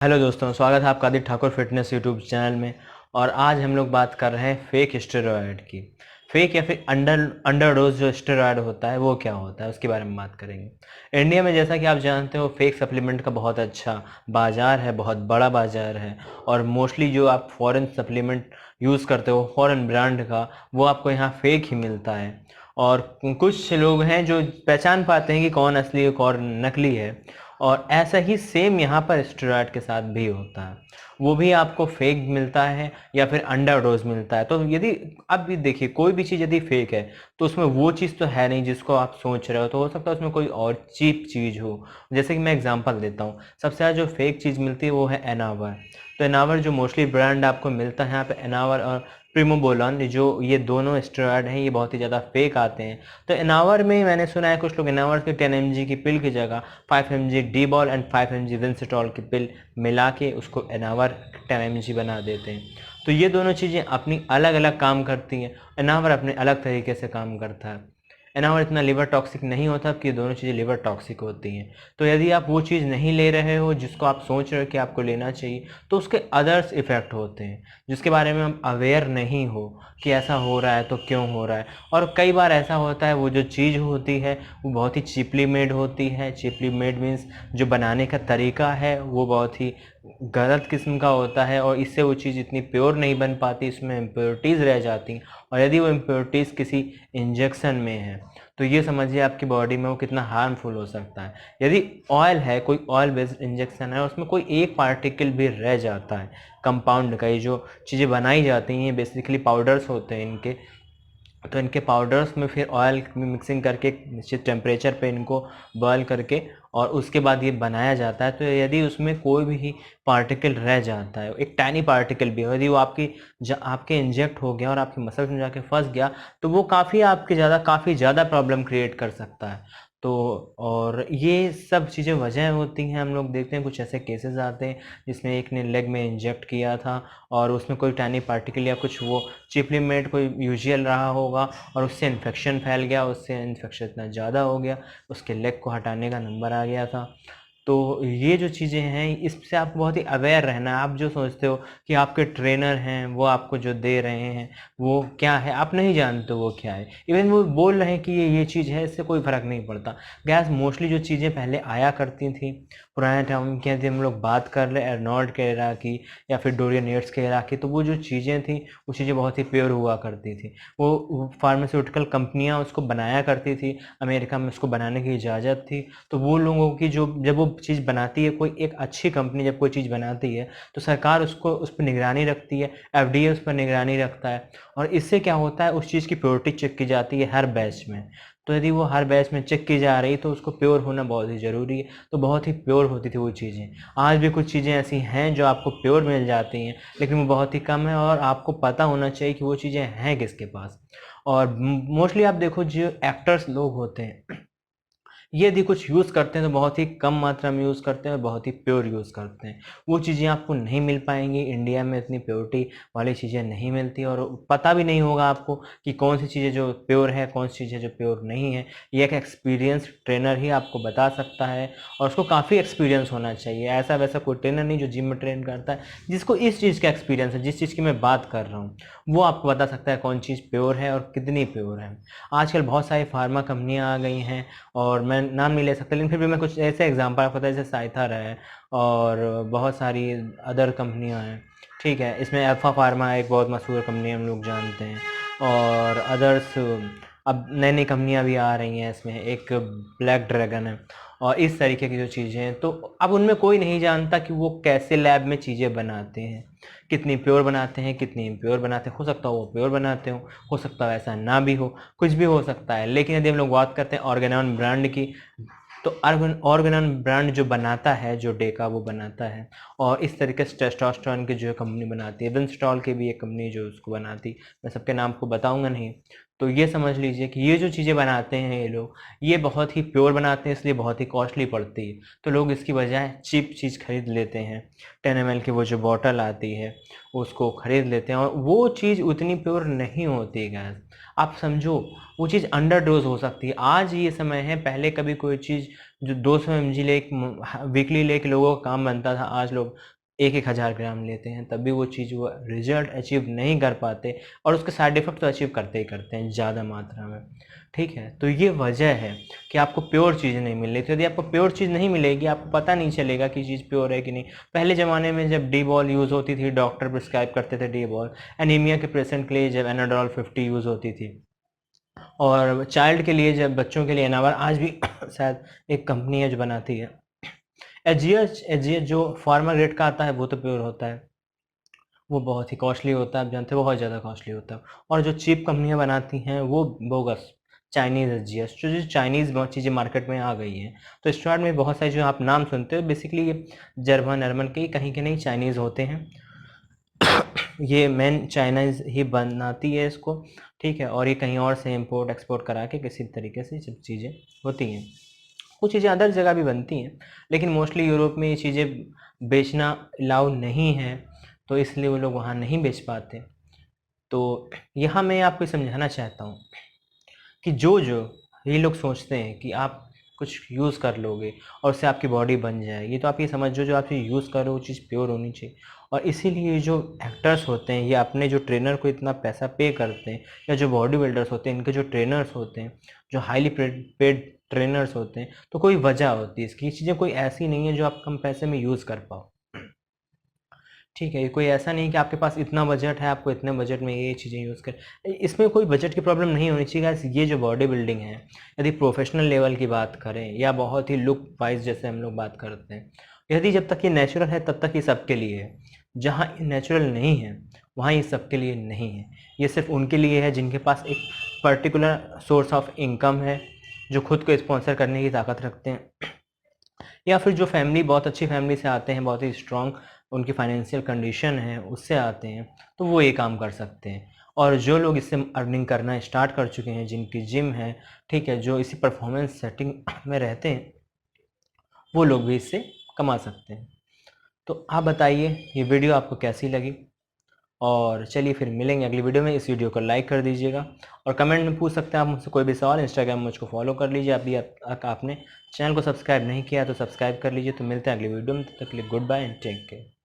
Hello दोस्तों, स्वागत है आपका Aditya Thakur fitness YouTube channel में। और आज हम लोग बात कर रहे हैं फेक स्टेरॉयड की। फेक या फिर अंडर डोज जो स्टेरॉयड होता है वो क्या होता है उसके बारे में बात करेंगे। इंडिया में जैसा कि आप जानते हो फेक सप्लीमेंट का बहुत अच्छा बाज़ार है, बहुत बड़ा बाज़ार है। और मोस्टली जो आप फॉरेन सप्लीमेंट यूज़ करते हो फॉरेन ब्रांड का, वो आपको यहाँ फेक ही मिलता है। और कुछ लोग हैं जो पहचान पाते हैं कि कौन असली है कौन नकली है। और ऐसा ही सेम यहाँ पर स्टेरॉयड के साथ भी होता है, वो भी आपको फेक मिलता है या फिर अंडर डोज मिलता है। तो यदि अब भी देखिए, कोई भी चीज़ यदि फेक है तो उसमें वो चीज़ तो है नहीं जिसको आप सोच रहे हो, तो हो सकता है उसमें कोई और चीप चीज़ हो। जैसे कि मैं एग्जांपल देता हूँ, सबसे ज़्यादा जो फेक चीज़ मिलती है वो है एनावर। तो एनावर जो मोस्टली ब्रांड आपको मिलता है यहाँ पे, एनावर और प्रीमोबोलॉन, जो ये दोनों स्टेरॉयड हैं, ये बहुत ही ज़्यादा फेक आते हैं। तो एनावर में मैंने सुना है कुछ लोग एनावर के 10 mg की पिल की जगह 5 mg D ball and 5 mg विंसिटॉल की पिल मिला के उसको एनावर 10 mg बना देते हैं। तो ये दोनों चीज़ें अपनी अलग अलग काम करती हैं। एनावर अपने अलग तरीके से काम करता है। एनावर इतना लिवर टॉक्सिक नहीं होता कि ये दोनों चीज़ें लिवर टॉक्सिक होती हैं। तो यदि आप वो चीज़ नहीं ले रहे हो जिसको आप सोच रहे हो कि आपको लेना चाहिए, तो उसके अदर्स इफ़ेक्ट होते हैं जिसके बारे में हम अवेयर नहीं हो कि ऐसा हो रहा है तो क्यों हो रहा है। और कई बार ऐसा होता है, वो जो चीज़ होती है वो बहुत ही चीपली मेड होती है। चीपली मेड मीन्स जो बनाने का तरीका है वो बहुत ही गलत किस्म का होता है, और इससे वो चीज़ इतनी प्योर नहीं बन पाती, इसमें इम्प्योरिटीज़ रह जाती हैं। और यदि वो इम्प्योरिटीज़ किसी इंजेक्शन में है तो ये समझिए आपकी बॉडी में वो कितना हार्मफुल हो सकता है। यदि ऑयल है, कोई ऑयल बेस्ड इंजेक्शन है, उसमें कोई एक पार्टिकल भी रह जाता है कंपाउंड का, ये जो चीज़ें बनाई जाती हैं बेसिकली पाउडर्स होते हैं इनके, तो इनके पाउडर्स में फिर ऑयल मिक्सिंग करके एक निश्चित टेम्परेचर पे इनको बॉयल करके और उसके बाद ये बनाया जाता है। तो यदि उसमें कोई भी पार्टिकल रह जाता है, एक टाइनी पार्टिकल भी हो, यदि वो आपके इंजेक्ट हो गया और आपके मसल्स में जाके फंस गया, तो वो काफ़ी ज़्यादा प्रॉब्लम क्रिएट कर सकता है। तो और ये सब चीज़ें वजह होती हैं, हम लोग देखते हैं कुछ ऐसे केसेस आते हैं जिसमें एक ने लेग में इंजेक्ट किया था और उसमें कोई टाइनी पार्टिकल या कुछ वो चिपली मेड कोई यूजुअल रहा होगा, और उससे इन्फेक्शन फैल गया, उससे इन्फेक्शन इतना ज़्यादा हो गया, उसके लेग को हटाने का नंबर आ गया था। तो ये जो चीज़ें हैं इससे आपको बहुत ही अवेयर रहना है। आप जो सोचते हो कि आपके ट्रेनर हैं वो आपको जो दे रहे हैं वो क्या है, आप नहीं जानते वो क्या है। इवन वो बोल रहे हैं कि ये चीज़ है, इससे कोई फ़र्क नहीं पड़ता। गैस मोस्टली जो चीज़ें पहले आया करती थी पुराने टाइम की, यदि हम लोग बात कर ले एर्नॉल्ड के एरा की या फिर डोरियन येट्स के एरा की, तो वो जो चीज़ें थी वो चीज़ें बहुत ही प्योर हुआ करती थी। वो फार्मास्यूटिकल कंपनियां उसको बनाया करती थी, अमेरिका में उसको बनाने की इजाज़त थी। तो वो लोगों की जो जब वो चीज़ बनाती है, कोई एक अच्छी कंपनी जब कोई चीज़ बनाती है तो सरकार उसको उस पर निगरानी रखती है, एफडीए उस पर निगरानी रखता है। और इससे क्या होता है, उस चीज़ की प्योरिटी चेक की जाती है हर बैच में। तो यदि वो हर बैच में चेक की जा रही तो उसको प्योर होना बहुत ही ज़रूरी है। तो बहुत ही प्योर होती थी वो चीज़ें। आज भी कुछ चीज़ें ऐसी हैं जो आपको प्योर मिल जाती हैं, लेकिन वो बहुत ही कम है, और आपको पता होना चाहिए कि वो चीज़ें हैं किसके पास। और मोस्टली आप देखो जो एक्टर्स लोग होते हैं ये यदि कुछ यूज़ करते हैं तो बहुत ही कम मात्रा में यूज़ करते हैं और बहुत ही प्योर यूज़ करते हैं। वो चीज़ें आपको नहीं मिल पाएंगी, इंडिया में इतनी प्योरिटी वाली चीज़ें नहीं मिलती, और पता भी नहीं होगा आपको कि कौन सी चीज़ें जो प्योर है, कौन सी चीज़ें जो प्योर नहीं है। ये एक एक्सपीरियंस ट्रेनर ही आपको बता सकता है, और उसको काफ़ी एक्सपीरियंस होना चाहिए। ऐसा वैसा कोई ट्रेनर नहीं जो जिम में ट्रेन करता है, जिसको इस चीज़ का एक्सपीरियंस है, जिस चीज़ की मैं बात कर रहा हूँ, वो आपको बता सकता है कौन चीज़ प्योर है और कितनी प्योर है। आजकल बहुत सारी फार्मा कंपनियाँ आ गई हैं, और मैं नाम नहीं ले सकता, लेकिन फिर भी मैं कुछ ऐसे एग्जांपल आपको बताया, जैसे साइथर है और बहुत सारी अदर कंपनियां हैं। ठीक है, इसमें अल्फ़ा फार्मा एक बहुत मशहूर कंपनी हम लोग जानते हैं, और अदर्स अब नई नई कंपनियां भी आ रही हैं। इसमें एक ब्लैक ड्रैगन है, और इस तरीके की जो चीज़ें हैं, तो अब उनमें कोई नहीं जानता कि वो कैसे लैब में चीज़ें बनाते हैं, कितनी प्योर बनाते हैं, कितनी इम्प्योर बनाते हैं। हो सकता है वो प्योर बनाते हो सकता है ऐसा ना भी हो, कुछ भी हो सकता है। लेकिन यदि हम लोग बात करते हैं ऑर्गेनॉन ब्रांड की, तो ऑर्गेनॉन ब्रांड जो बनाता है, जो डेका वो बनाता है, और इस तरीके से टेस्टोस्टेरोन की जो कंपनी बनाती है, विंस्टॉल की भी एक कंपनी जो उसको बनाती, मैं सबके नाम को बताऊंगा नहीं। तो ये समझ लीजिए कि ये जो चीज़ें बनाते हैं ये लोग, ये बहुत ही प्योर बनाते हैं, इसलिए बहुत ही कॉस्टली पड़ती है। तो लोग इसकी बजाय चीप चीज़ खरीद लेते हैं। 10 ml की वो जो बॉटल आती है उसको खरीद लेते हैं, और वो चीज़ उतनी प्योर नहीं होती है। आप समझो, वो चीज़ अंडर डोज हो सकती है। आज ये समय है, पहले कभी कोई चीज़ जो 200 mg ले वीकली लेके लोगों का काम बनता था, आज लोग 1-1000 ग्राम लेते हैं, तब भी वो चीज़ वो रिजल्ट अचीव नहीं कर पाते, और उसके साइड इफ़ेक्ट तो अचीव करते ही करते हैं ज़्यादा मात्रा में। ठीक है, तो ये वजह है कि आपको प्योर चीज़ नहीं मिल रही। तो यदि आपको प्योर चीज़ नहीं मिलेगी, आपको पता नहीं चलेगा कि चीज़ प्योर है कि नहीं। पहले ज़माने में जब डी बॉल यूज़ होती थी, डॉक्टर प्रिस्क्राइब करते थे डी बॉल। एनीमिया के पेशेंट के लिए जब एनाडोल 50 यूज़ होती थी, और चाइल्ड के लिए जब बच्चों के लिए एनावर, आज भी शायद एक कंपनी है जो बनाती है। एजीएच जो फार्मा ग्रेड का आता है वो तो प्योर होता है, वो बहुत ही कॉस्टली होता है, आप जानते हो बहुत ज़्यादा कॉस्टली होता है। और जो चीप कंपनियां बनाती हैं वो बोगस चाइनीज़ एजीएस, जो चाइनीज़ बहुत चीज़ें मार्केट में आ गई हैं। तो स्टार्ट में बहुत सारे जो आप नाम सुनते हो बेसिकली ये जर्मन अर्मन के कहीं के नहीं चाइनीज़ होते हैं। ये मेन चाइनीज़ ही बनाती है इसको, ठीक है, और ये कहीं और से इंपोर्ट एक्सपोर्ट करा के किसी तरीके से सब चीज़ें होती हैं। कुछ चीज़ें अदर जगह भी बनती हैं, लेकिन मोस्टली यूरोप में ये चीज़ें बेचना अलाउ नहीं है, तो इसलिए वो लोग वहाँ नहीं बेच पाते। तो यहाँ मैं आपको समझाना चाहता हूँ कि जो ये लोग सोचते हैं कि आप कुछ यूज़ कर लोगे और उससे आपकी बॉडी बन जाएगी, तो आप ये समझो जो आप ये यूज़ कर रहे हो वो चीज़ प्योर होनी चाहिए। और इसीलिए जो एक्टर्स होते हैं, ये अपने जो ट्रेनर को इतना पैसा पे करते हैं, या जो बॉडी बिल्डर्स होते हैं इनके जो ट्रेनर्स होते हैं, जो हाईली पेड ट्रेनर्स होते हैं, तो कोई वजह होती है इसकी। ये चीज़ें कोई ऐसी नहीं है जो आप कम पैसे में यूज़ कर पाओ। ठीक है, ये कोई ऐसा नहीं कि आपके पास इतना बजट है, आपको इतने बजट में ये चीज़ें यूज़ कर, इसमें कोई बजट की प्रॉब्लम नहीं होनी चाहिए गाइस। ये जो बॉडी बिल्डिंग है, यदि प्रोफेशनल लेवल की बात करें या बहुत ही लुक वाइज जैसे हम लोग बात करते हैं, यदि जब तक ये नेचुरल है तब तक ये सबके लिए है। जहाँ नेचुरल नहीं है वहाँ ये सबके लिए नहीं है। ये सिर्फ उनके लिए है जिनके पास एक पर्टिकुलर सोर्स ऑफ इनकम है, जो खुद को स्पॉन्सर करने की ताकत रखते हैं, या फिर जो फैमिली बहुत अच्छी फैमिली से आते हैं, बहुत ही स्ट्रॉन्ग उनकी फाइनेंशियल कंडीशन है उससे आते हैं, तो वो ये काम कर सकते हैं। और जो लोग इससे अर्निंग करना स्टार्ट कर चुके हैं, जिनकी जिम है, ठीक है, जो इसी परफॉर्मेंस सेटिंग में रहते हैं, वो लोग भी इससे कमा सकते हैं। तो आप बताइए ये वीडियो आपको कैसी लगी, और चलिए फिर मिलेंगे अगली वीडियो में। इस वीडियो को लाइक कर दीजिएगा, और कमेंट में पूछ सकते हैं आप मुझसे कोई भी सवाल। इंस्टाग्राम में मुझको फॉलो कर लीजिए। अभी आपने चैनल को सब्सक्राइब नहीं किया तो सब्सक्राइब कर लीजिए। तो मिलते हैं अगली वीडियो में, तब तक के लिए goodbye and take care.